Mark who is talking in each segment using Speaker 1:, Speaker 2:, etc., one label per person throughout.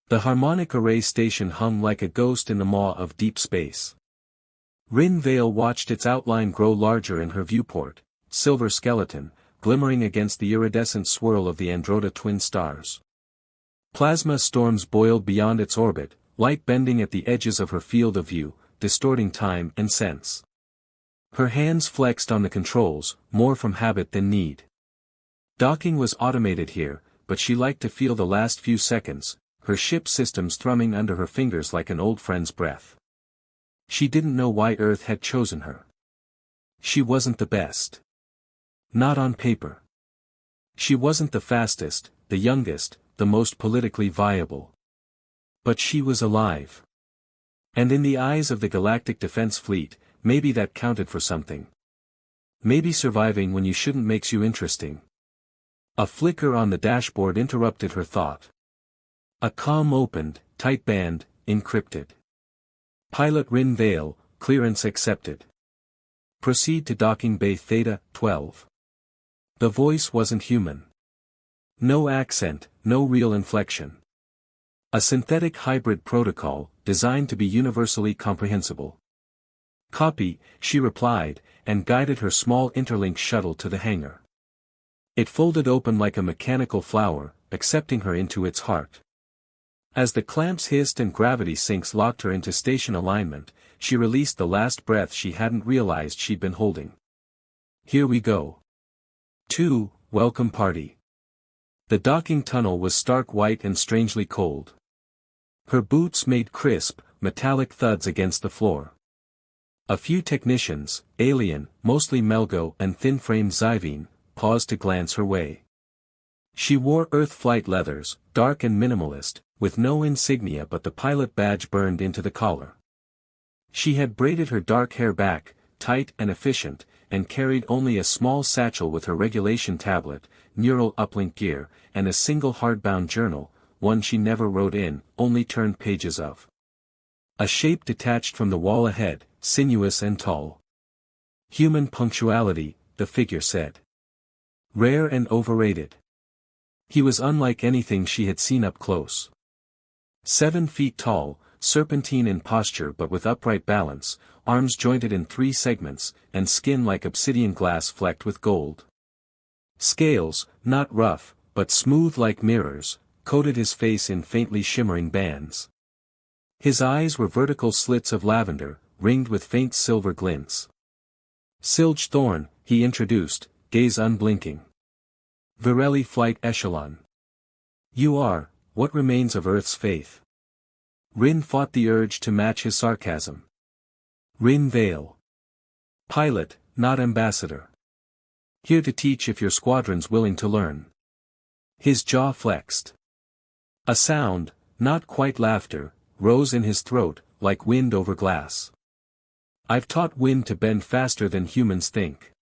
Speaker 1: The harmonic array station hung like a ghost in the maw of deep space. Rin Vale watched its outline grow larger in her viewport, silver skeleton, glimmering against the iridescent swirl of the Andromeda twin stars. Plasma storms boiled beyond its orbit, light bending at the edges of her field of view, distorting time and sense. Her hands flexed on the controls, more from habit than need. Docking was automated here, but she liked to feel the last few seconds, her ship systems thrumming under her fingers like an old friend's breath. She didn't know why Earth had chosen her. She wasn't the best. Not on paper. She wasn't the fastest, the youngest, the most politically viable. But she was alive. And in the eyes of the Galactic Defense Fleet, maybe that counted for something. Maybe surviving when you shouldn't makes you interesting. A flicker on the dashboard interrupted her thought. A comm opened, tight band, encrypted. Pilot Rin Vale, clearance accepted. Proceed to docking bay Theta, 12. The voice wasn't human. No accent, no real inflection. A synthetic hybrid protocol, designed to be universally comprehensible. Copy, she replied, and guided her small interlink shuttle to the hangar. It folded open like a mechanical flower, accepting her into its heart. As the clamps hissed and gravity sinks locked her into station alignment, she released the last breath she hadn't realized she'd been holding. Here we go. 2, welcome party. The docking tunnel was stark white and strangely cold. Her boots made crisp, metallic thuds against the floor. A few technicians, alien, mostly Melgo and thin-framed Zyvene, paused to glance her way. She wore Earth flight leathers, dark and minimalist, with no insignia but the pilot badge burned into the collar. She had braided her dark hair back, tight and efficient, and carried only a small satchel with her regulation tablet, neural uplink gear, and a single hardbound journal, one she never wrote in, only turned pages of. A shape detached from the wall ahead, sinuous and tall. Human punctuality, the figure said. Rare and overrated. He was unlike anything she had seen up close. 7 feet tall, serpentine in posture but with upright balance, arms jointed in 3 segments, and skin like obsidian glass flecked with gold. Scales, not rough, but smooth like mirrors, coated his face in faintly shimmering bands. His eyes were vertical slits of lavender, ringed with faint silver glints. Silge Thorn, he introduced, gaze unblinking. Virelli Flight Echelon. You are, what remains of Earth's faith. Rin fought the urge to match his sarcasm. Rin Vale. Pilot, not ambassador. Here to teach if your squadron's willing to learn. His jaw flexed. A sound, not quite laughter, rose in his throat, like wind over glass. I've taught wind to bend faster than humans think.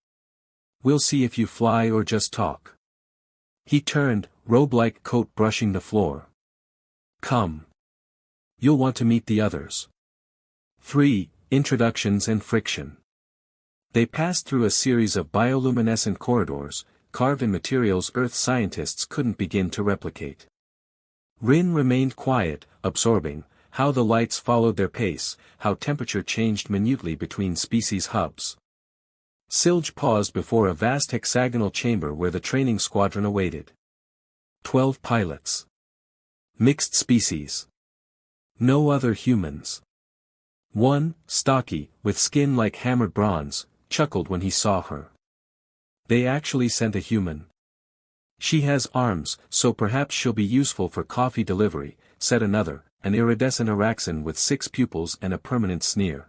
Speaker 1: We'll see if you fly or just talk. He turned, robe-like coat brushing the floor. Come. You'll want to meet the others. 3. Introductions and friction. They passed through a series of bioluminescent corridors, carved in materials Earth scientists couldn't begin to replicate. Rin remained quiet, absorbing, how the lights followed their pace, how temperature changed minutely between species hubs. Silge paused before a vast hexagonal chamber where the training squadron awaited. 12 pilots. Mixed species. No other humans. One, stocky, with skin like hammered bronze, chuckled when he saw her. They actually sent a human. She has arms, so perhaps she'll be useful for coffee delivery, said another, an iridescent Araxan with 6 pupils and a permanent sneer.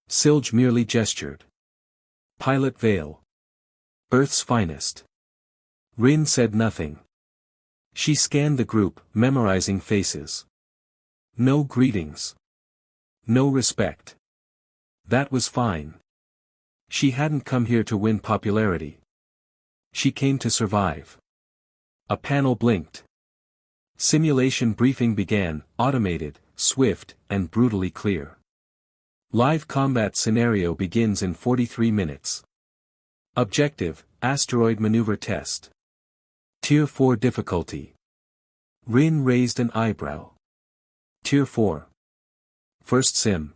Speaker 1: Silge merely gestured. Pilot Vale. Earth's finest. Rin said nothing. She scanned the group, memorizing faces. No greetings. No respect. That was fine. She hadn't come here to win popularity. She came to survive. A panel blinked. Simulation briefing began, automated, swift, and brutally clear. Live combat scenario begins in 43 minutes. Objective, asteroid maneuver test. Tier 4 difficulty. Rin raised an eyebrow. Tier 4. First sim.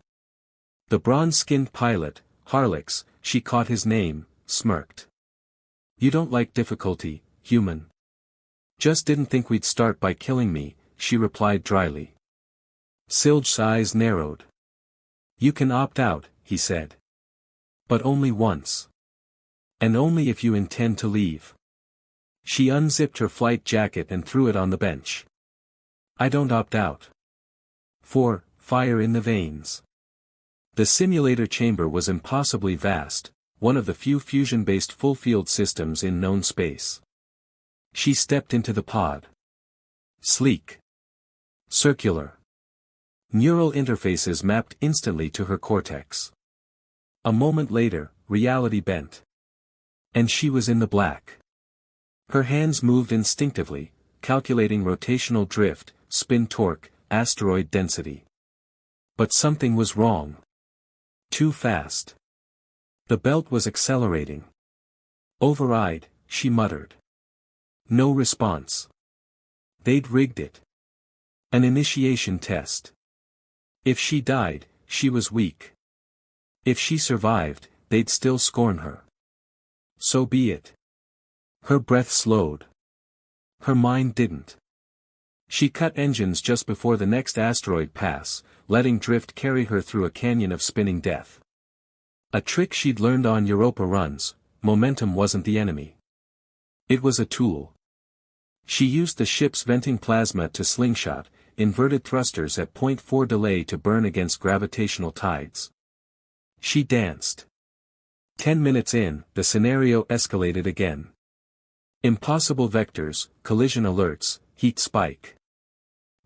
Speaker 1: The bronze-skinned pilot, Harlix, she caught his name, smirked. You don't like difficulty, human. Just didn't think we'd start by killing me, she replied dryly. Silge's eyes narrowed. You can opt out, he said. But only once. And only if you intend to leave. She unzipped her flight jacket and threw it on the bench. I don't opt out. 4. Fire in the veins. The simulator chamber was impossibly vast, one of the few fusion-based full-field systems in known space. She stepped into the pod. Sleek. Circular. Neural interfaces mapped instantly to her cortex. A moment later, reality bent. And she was in the black. Her hands moved instinctively, calculating rotational drift, spin torque, asteroid density. But something was wrong. Too fast. The belt was accelerating. Override, she muttered. No response. They'd rigged it. An initiation test. If she died, she was weak. If she survived, they'd still scorn her. So be it. Her breath slowed. Her mind didn't. She cut engines just before the next asteroid pass, letting drift carry her through a canyon of spinning death. A trick she'd learned on Europa runs, momentum wasn't the enemy. It was a tool. She used the ship's venting plasma to slingshot, inverted thrusters at 0.4 delay to burn against gravitational tides. She danced. 10 minutes in, the scenario escalated again. Impossible vectors, collision alerts, heat spike.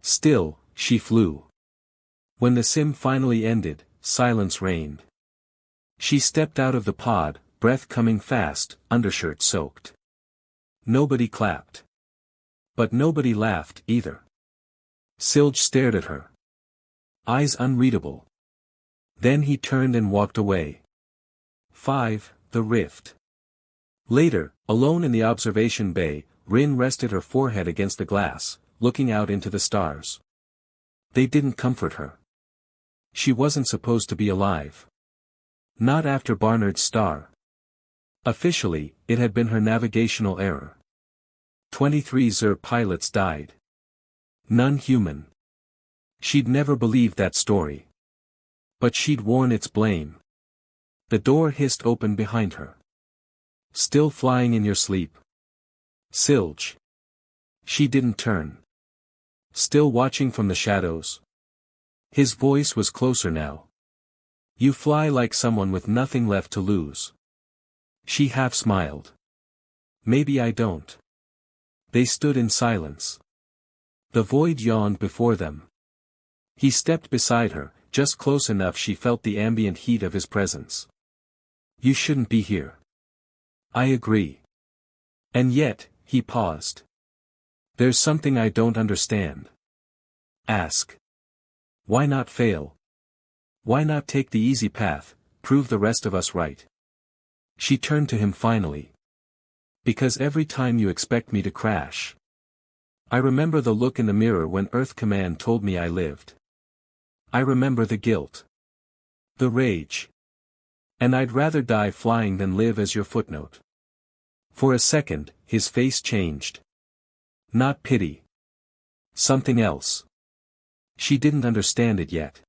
Speaker 1: Still, she flew. When the sim finally ended, silence reigned. She stepped out of the pod, breath coming fast, undershirt soaked. Nobody clapped. But nobody laughed, either. Silge stared at her. Eyes unreadable. Then he turned and walked away. 5. The Rift. Later, alone in the observation bay, Rin rested her forehead against the glass, looking out into the stars. They didn't comfort her. She wasn't supposed to be alive. Not after Barnard's star. Officially, it had been her navigational error. 23 Zer pilots died. None human. She'd never believed that story. But she'd worn its blame. The door hissed open behind her. Still flying in your sleep? Silge. She didn't turn. Still watching from the shadows? His voice was closer now. You fly like someone with nothing left to lose. She half smiled. Maybe I don't. They stood in silence. The void yawned before them. He stepped beside her, just close enough she felt the ambient heat of his presence. You shouldn't be here. I agree. And yet, he paused. There's something I don't understand. Ask. Why not fail? Why not take the easy path, prove the rest of us right? She turned to him finally. Because every time you expect me to crash. I remember the look in the mirror when Earth Command told me I lived. I remember the guilt. The rage. And I'd rather die flying than live as your footnote. For a second, his face changed. Not pity. Something else. She didn't understand it yet.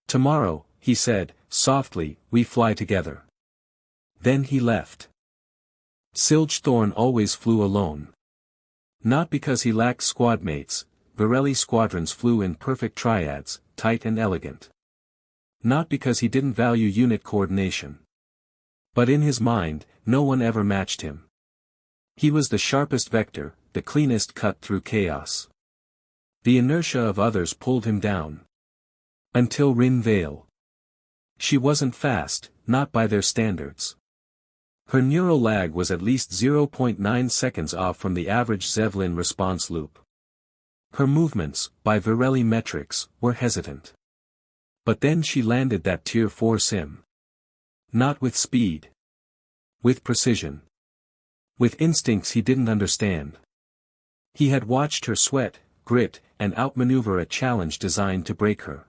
Speaker 1: Tomorrow, he said, softly, we fly together. Then he left. Silge Thorne always flew alone. Not because he lacked squad mates, Varelli squadrons flew in perfect triads, tight and elegant. Not because he didn't value unit coordination. But in his mind, no one ever matched him. He was the sharpest vector, the cleanest cut through chaos. The inertia of others pulled him down. Until Rin Vale. She wasn't fast, not by their standards. Her neural lag was at least 0.9 seconds off from the average Zevlin response loop. Her movements, by Varelli metrics, were hesitant. But then she landed that Tier 4 sim. Not with speed. With precision. With instincts he didn't understand. He had watched her sweat, grit, and outmaneuver a challenge designed to break her.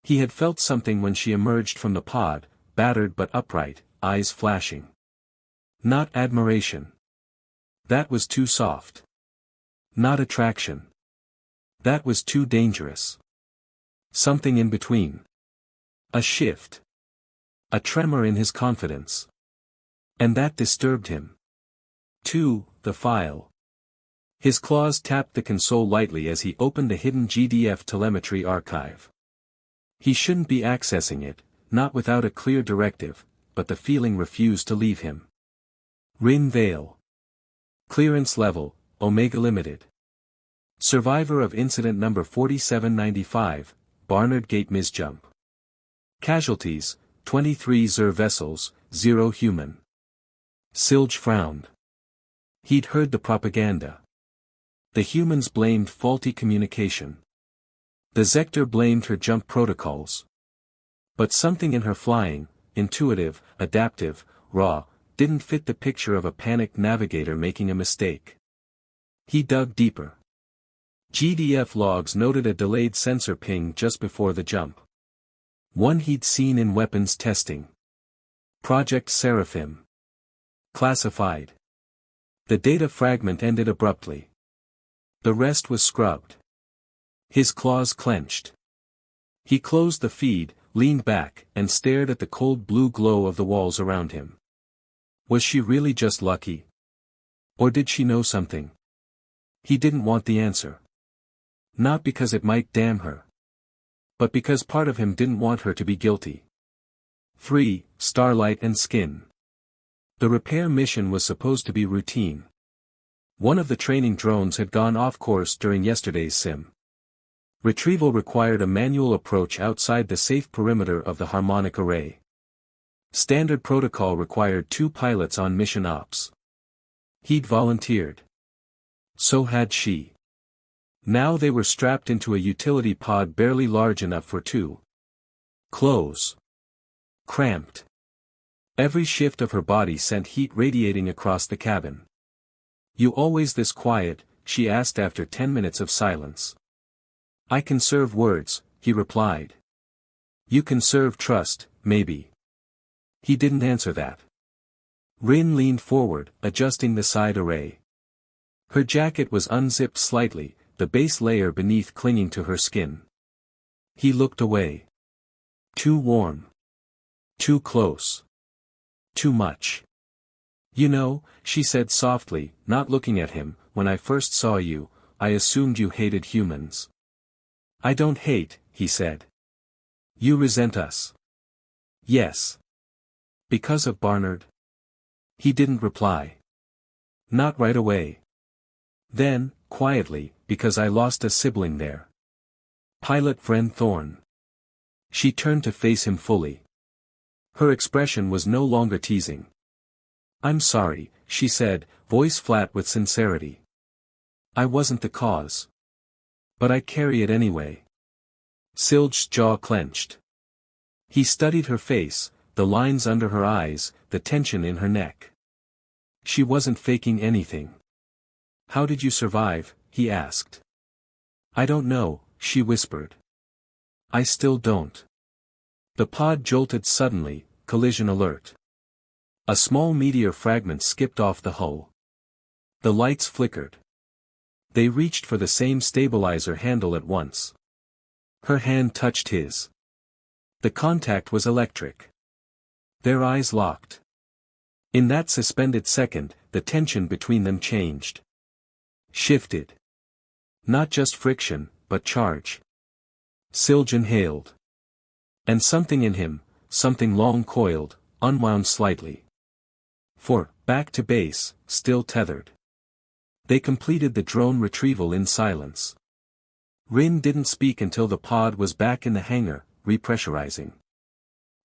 Speaker 1: He had felt something when she emerged from the pod, battered but upright, eyes flashing. Not admiration. That was too soft. Not attraction. That was too dangerous. Something in between. A shift. A tremor in his confidence. And that disturbed him. 2. The file. His claws tapped the console lightly as he opened the hidden GDF telemetry archive. He shouldn't be accessing it, not without a clear directive, but the feeling refused to leave him. Rin Vale. Clearance level, Omega Limited. Survivor of incident number 4795, Barnard Gate misjump. Casualties, 23 Zer vessels, 0 human. Silge frowned. He'd heard the propaganda. The humans blamed faulty communication. The Zector blamed her jump protocols. But something in her flying, intuitive, adaptive, raw, didn't fit the picture of a panicked navigator making a mistake. He dug deeper. GDF logs noted a delayed sensor ping just before the jump. One he'd seen in weapons testing. Project Seraphim. Classified. The data fragment ended abruptly. The rest was scrubbed. His claws clenched. He closed the feed, leaned back, and stared at the cold blue glow of the walls around him. Was she really just lucky? Or did she know something? He didn't want the answer. Not because it might damn her. But because part of him didn't want her to be guilty. 3. Starlight and Skin. The repair mission was supposed to be routine. One of the training drones had gone off course during yesterday's sim. Retrieval required a manual approach outside the safe perimeter of the harmonic array. Standard protocol required 2 pilots on mission ops. He'd volunteered. So had she. Now they were strapped into a utility pod barely large enough for 2. Clothes. Cramped. Every shift of her body sent heat radiating across the cabin. "You always this quiet?" she asked after 10 minutes of silence. "I conserve words," he replied. "You conserve trust, maybe." He didn't answer that. Rin leaned forward, adjusting the side array. Her jacket was unzipped slightly, the base layer beneath clinging to her skin. He looked away. Too warm. Too close. Too much. "You know," she said softly, not looking at him, "when I first saw you, I assumed you hated humans." "I don't hate," he said. "You resent us." "Yes. Because of Barnard?" He didn't reply. "Not right away." Then, quietly, "Because I lost a sibling there. Pilot Vren Thorn." She turned to face him fully. Her expression was no longer teasing. "I'm sorry," she said, voice flat with sincerity. "I wasn't the cause. But I carry it anyway." Silge's jaw clenched. He studied her face, the lines under her eyes, the tension in her neck. She wasn't faking anything. "How did you survive?" he asked. "I don't know," she whispered. "I still don't." The pod jolted suddenly, collision alert. A small meteor fragment skipped off the hull. The lights flickered. They reached for the same stabilizer handle at once. Her hand touched his. The contact was electric. Their eyes locked. In that suspended second, the tension between them changed. Shifted. Not just friction, but charge. Silge inhaled. And something in him, something long-coiled, unwound slightly. Back to base, still tethered. They completed the drone retrieval in silence. Rin didn't speak until the pod was back in the hangar, repressurizing.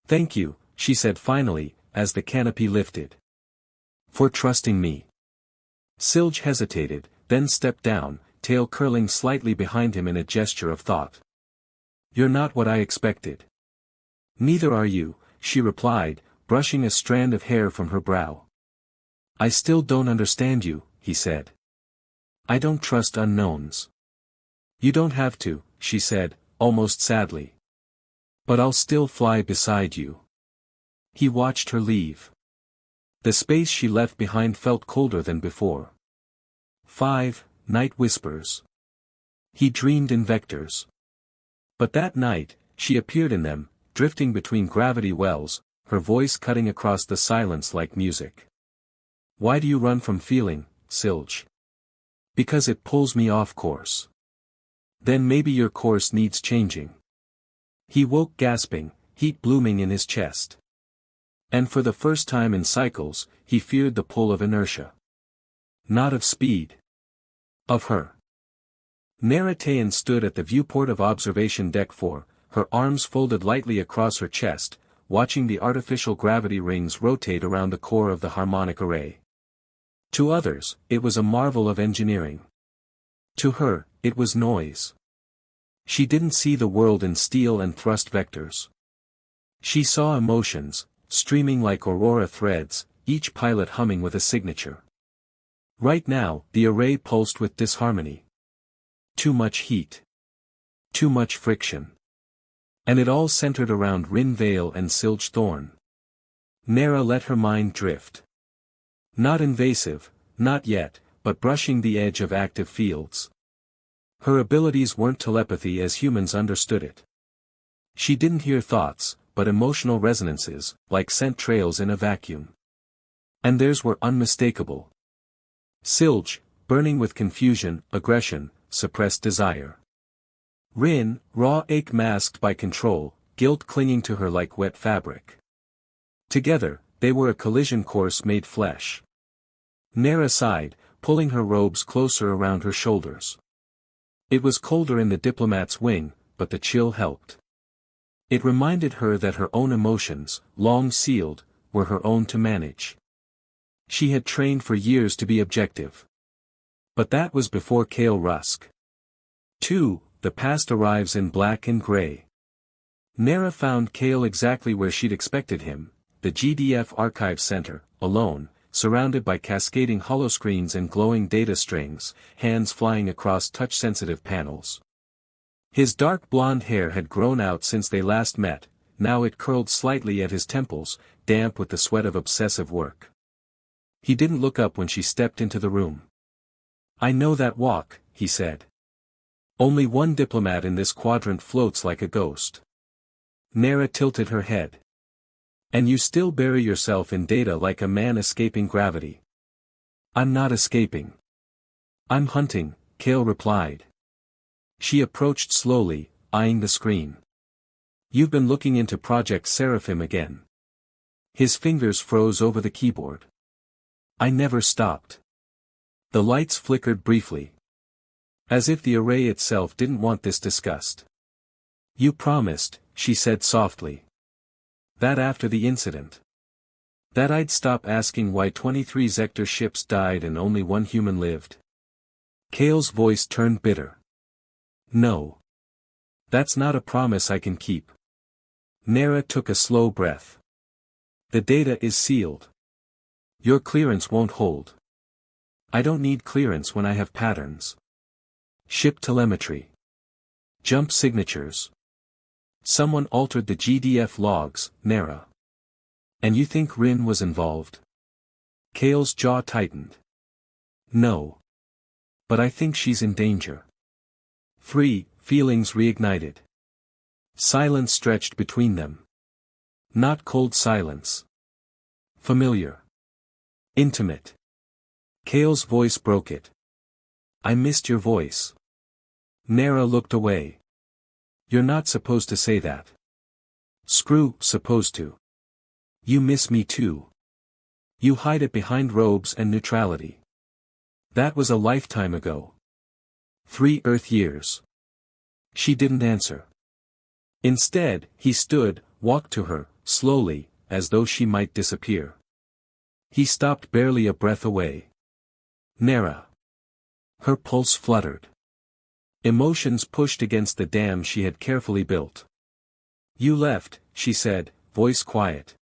Speaker 1: "Thank you," she said finally, as the canopy lifted. "For trusting me." Silge hesitated, then stepped down, tail curling slightly behind him in a gesture of thought. "You're not what I expected." "Neither are you," she replied, brushing a strand of hair from her brow. "I still don't understand you," he said. "I don't trust unknowns." You don't have to, she said, almost sadly. But I'll still fly beside you. He watched her leave. The space she left behind felt colder than before. 5. Night whispers. He dreamed in vectors. But that night, she appeared in them, drifting between gravity wells, her voice cutting across the silence like music. Why do you run from feeling, Silj? Because it pulls me off course. Then maybe your course needs changing. He woke gasping, heat blooming in his chest. And for the first time in cycles, he feared the pull of inertia. Not of speed. Of her. Narataean stood at the viewport of Observation Deck 4, her arms folded lightly across her chest, watching the artificial gravity rings rotate around the core of the harmonic array. To others, it was a marvel of engineering. To her, it was noise. She didn't see the world in steel and thrust vectors. She saw emotions, streaming like aurora threads, each pilot humming with a signature. Right now, the array pulsed with disharmony. Too much heat. Too much friction. And it all centered around Rin Vale and Silj Thorn. Nera let her mind drift. Not invasive, not yet, but brushing the edge of active fields. Her abilities weren't telepathy as humans understood it. She didn't hear thoughts, but emotional resonances, like scent trails in a vacuum. And theirs were unmistakable. Silj, burning with confusion, aggression, suppressed desire. Rin, raw ache masked by control, guilt clinging to her like wet fabric. Together, they were a collision course made flesh. Nera sighed, pulling her robes closer around her shoulders. It was colder in the diplomat's wing, but the chill helped. It reminded her that her own emotions, long sealed, were her own to manage. She had trained for years to be objective. But that was before Kale Rusk. 2. The past arrives in black and gray. Nera found Kale exactly where she'd expected him, the GDF Archive Center, alone, surrounded by cascading holoscreens and glowing data strings, hands flying across touch-sensitive panels. His dark blonde hair had grown out since they last met, now it curled slightly at his temples, damp with the sweat of obsessive work. He didn't look up when she stepped into the room. I know that walk, he said. Only one diplomat in this quadrant floats like a ghost. Nera tilted her head. And you still bury yourself in data like a man escaping gravity. I'm not escaping. I'm hunting, Kale replied. She approached slowly, eyeing the screen. You've been looking into Project Seraphim again. His fingers froze over the keyboard. I never stopped. The lights flickered briefly. As if the array itself didn't want this discussed. You promised, she said softly. That after the incident. That I'd stop asking why 23 Zector ships died and only one human lived. Kale's voice turned bitter. No. That's not a promise I can keep. Nera took a slow breath. The data is sealed. Your clearance won't hold. I don't need clearance when I have patterns. Ship telemetry. Jump signatures. Someone altered the GDF logs, Nera. And you think Rin was involved? Kale's jaw tightened. No. But I think she's in danger. 3. Feelings reignited. Silence stretched between them. Not cold silence. Familiar. Intimate. Kale's voice broke it. I missed your voice. Nera looked away. You're not supposed to say that. Screw, supposed to. You miss me too. You hide it behind robes and neutrality. That was a lifetime ago. 3 Earth years. She didn't answer. Instead, he stood, walked to her, slowly, as though she might disappear. He stopped barely a breath away. Nera. Her pulse fluttered. Emotions pushed against the dam she had carefully built. You left, she said, voice quiet.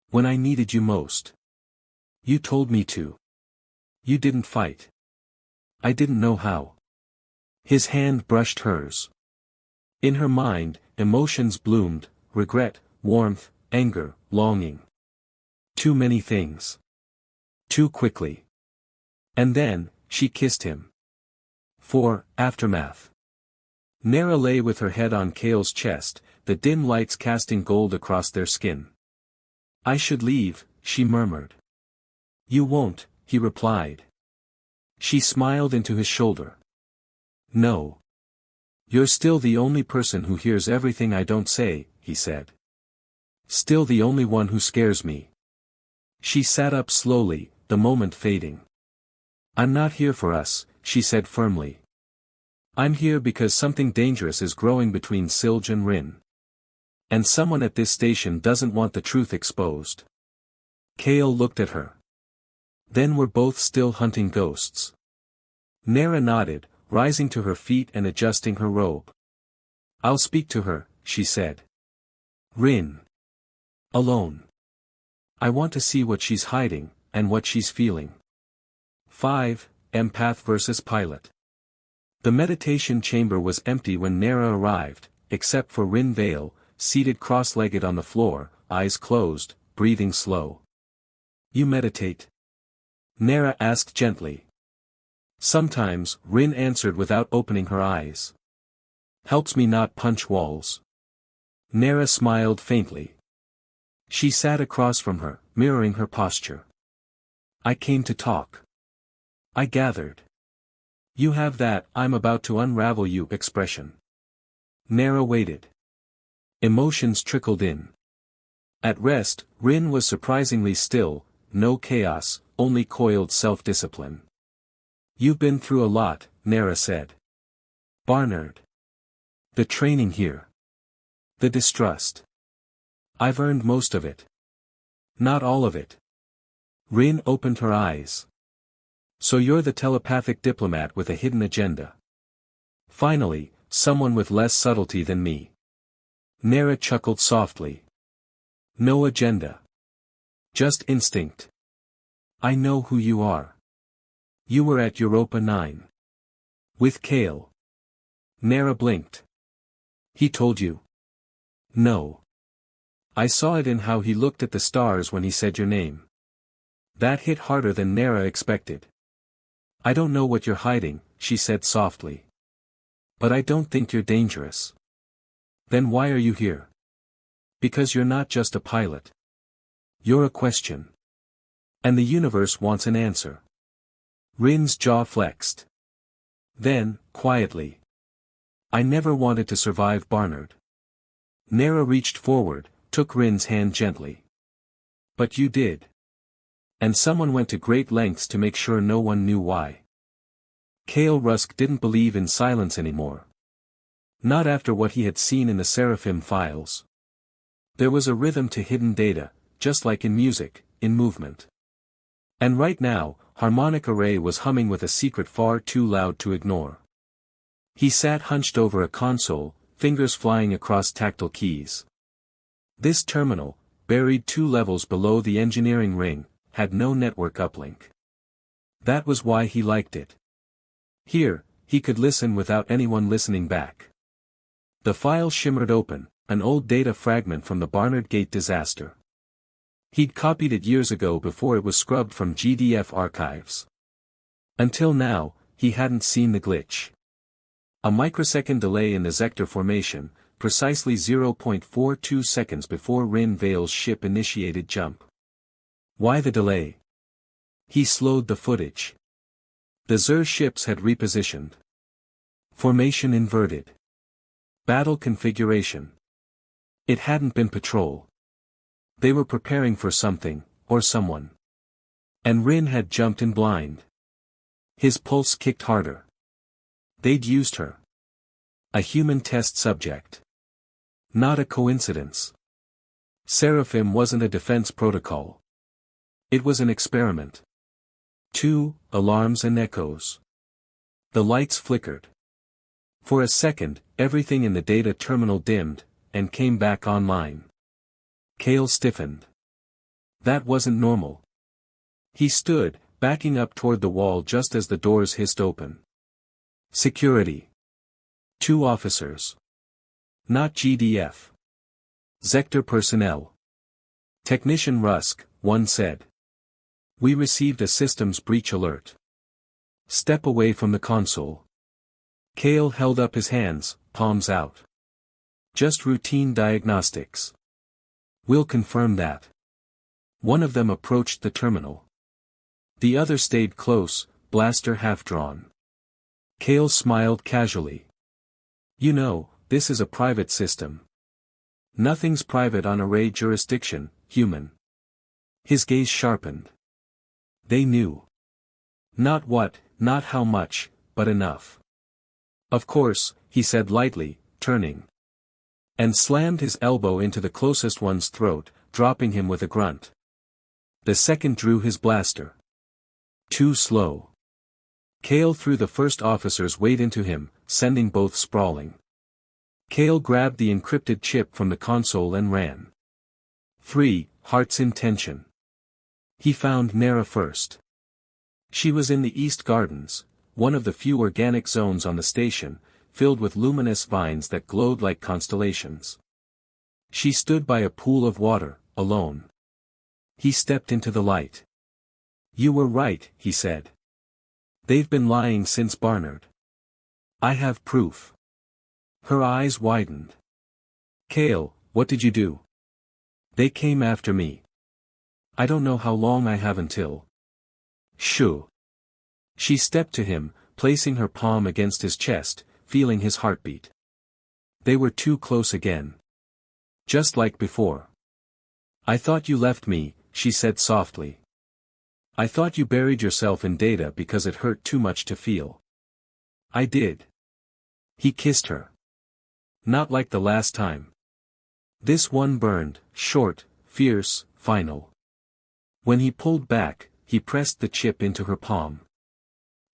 Speaker 1: When I needed you most. You told me to. You didn't fight. I didn't know how. His hand brushed hers. In her mind, emotions bloomed, regret, warmth, anger, longing. Too many things. Too quickly. And then, she kissed him. 4. Aftermath. Nera lay with her head on Kale's chest, the dim lights casting gold across their skin. I should leave, she murmured. You won't, he replied. She smiled into his shoulder. No. You're still the only person who hears everything I don't say, he said. Still the only one who scares me. She sat up slowly, the moment fading. I'm not here for us, she said firmly. I'm here because something dangerous is growing between Silge and Rin. And someone at this station doesn't want the truth exposed. Kale looked at her. Then we're both still hunting ghosts. Nera nodded, rising to her feet and adjusting her robe. I'll speak to her, she said. Rin. Alone. I want to see what she's hiding, and what she's feeling. 5. Empath vs. Pilot. The meditation chamber was empty when Nera arrived, except for Rin Vale, seated cross-legged on the floor, eyes closed, breathing slow. You meditate? Nera asked gently. Sometimes, Rin answered without opening her eyes. Helps me not punch walls. Nera smiled faintly. She sat across from her, mirroring her posture. I came to talk. I gathered. You have that I'm about to unravel you expression. Nera waited. Emotions trickled in. At rest, Rin was surprisingly still, no chaos, only coiled self-discipline. You've been through a lot, Nera said. Barnard. The training here. The distrust. I've earned most of it. Not all of it. Rin opened her eyes. So you're the telepathic diplomat with a hidden agenda. Finally, someone with less subtlety than me. Nera chuckled softly. No agenda. Just instinct. I know who you are. You were at Europa 9. With Kale. Nera blinked. He told you? No. I saw it in how he looked at the stars when he said your name. That hit harder than Nera expected. I don't know what you're hiding, she said softly. But I don't think you're dangerous. Then why are you here? Because you're not just a pilot. You're a question. And the universe wants an answer. Rin's jaw flexed. Then, quietly. I never wanted to survive Barnard. Nera reached forward, took Rin's hand gently. But you did. And someone went to great lengths to make sure no one knew why. Kale Rusk didn't believe in silence anymore. Not after what he had seen in the Seraphim files. There was a rhythm to hidden data, just like in music, in movement. And right now, Harmonic Array was humming with a secret far too loud to ignore. He sat hunched over a console, fingers flying across tactile keys. This terminal, buried 2 levels below the engineering ring, had no network uplink. That was why he liked it. Here, he could listen without anyone listening back. The file shimmered open, an old data fragment from the Barnard Gate disaster. He'd copied it years ago before it was scrubbed from GDF archives. Until now, he hadn't seen the glitch. A microsecond delay in the Zector formation, precisely 0.42 seconds before Rin Vale's ship initiated jump. Why the delay? He slowed the footage. The Zur ships had repositioned. Formation inverted. Battle configuration. It hadn't been patrol. They were preparing for something, or someone. And Rin had jumped in blind. His pulse kicked harder. They'd used her. A human test subject. Not a coincidence. Seraphim wasn't a defense protocol. It was an experiment. 2 alarms and echoes. The lights flickered. For a second, everything in the data terminal dimmed, and came back online. Kale stiffened. That wasn't normal. He stood, backing up toward the wall just as the doors hissed open. Security. 2 officers. Not GDF. Sector personnel. Technician Rusk, one said. We received a systems breach alert. Step away from the console. Kale held up his hands, palms out. Just routine diagnostics. We'll confirm that. One of them approached the terminal. The other stayed close, blaster half-drawn. Kale smiled casually. You know, this is a private system. Nothing's private on array jurisdiction, human. His gaze sharpened. They knew. Not what, not how much, but enough. Of course, he said lightly, turning. And slammed his elbow into the closest one's throat, dropping him with a grunt. The second drew his blaster. Too slow. Kale threw the first officer's weight into him, sending both sprawling. Kale grabbed the encrypted chip from the console and ran. 3. Hearts in tension. He found Nera first. She was in the East Gardens, one of the few organic zones on the station, filled with luminous vines that glowed like constellations. She stood by a pool of water, alone. He stepped into the light. You were right, he said. They've been lying since Barnard. I have proof. Her eyes widened. Kale, what did you do? They came after me. I don't know how long I have until. Shoo. She stepped to him, placing her palm against his chest, feeling his heartbeat. They were too close again. Just like before. I thought you left me, she said softly. I thought you buried yourself in data because it hurt too much to feel. I did. He kissed her. Not like the last time. This one burned, short, fierce, final. When he pulled back, he pressed the chip into her palm.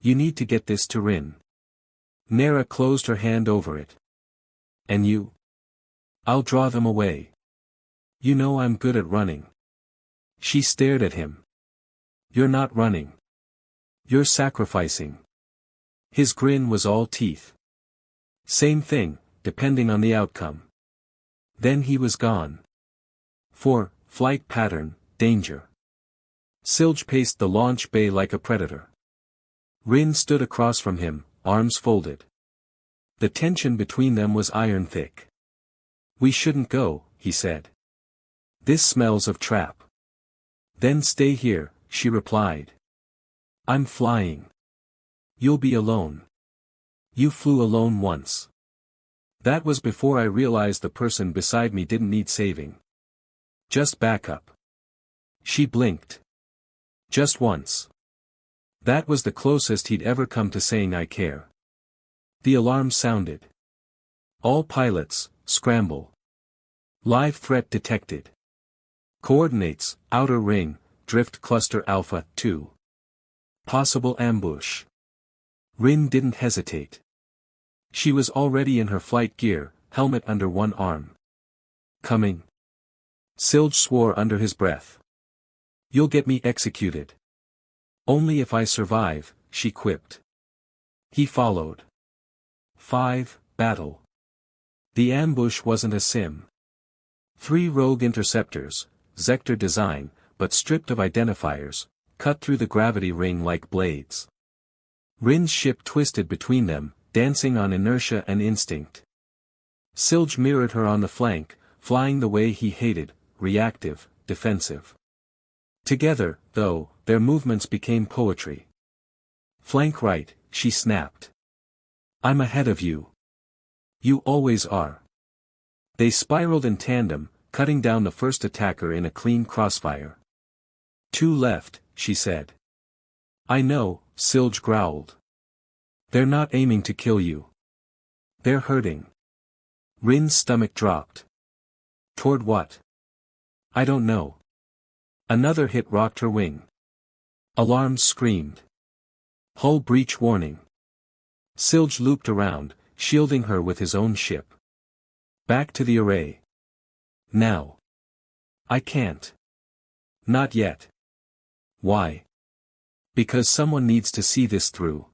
Speaker 1: You need to get this to Rin. Nera closed her hand over it. And you? I'll draw them away. You know I'm good at running. She stared at him. You're not running. You're sacrificing. His grin was all teeth. Same thing, depending on the outcome. Then he was gone. 4. Flight pattern, danger. Silge paced the launch bay like a predator. Rin stood across from him, arms folded. The tension between them was iron thick. We shouldn't go, he said. This smells of trap. Then stay here, she replied. I'm flying. You'll be alone. You flew alone once. That was before I realized the person beside me didn't need saving. Just back up. She blinked. Just once. That was the closest he'd ever come to saying I care. The alarm sounded. All pilots, scramble. Live threat detected. Coordinates, outer ring, drift cluster Alpha 2. Possible ambush. Rin didn't hesitate. She was already in her flight gear, helmet under one arm. Coming. Silge swore under his breath. You'll get me executed. Only if I survive, she quipped. He followed. 5. Battle. The ambush wasn't a sim. 3 rogue interceptors, Zector design, but stripped of identifiers, cut through the gravity ring like blades. Rin's ship twisted between them, dancing on inertia and instinct. Silge mirrored her on the flank, flying the way he hated, reactive, defensive. Together, though, their movements became poetry. Flank right, she snapped. I'm ahead of you. You always are. They spiraled in tandem, cutting down the first attacker in a clean crossfire. 2 left, she said. I know, Silge growled. They're not aiming to kill you. They're hurting. Rin's stomach dropped. Toward what? I don't know. Another hit rocked her wing. Alarms screamed. Hull breach warning. Silge looped around, shielding her with his own ship. Back to the array. Now. I can't. Not yet. Why? Because someone needs to see this through.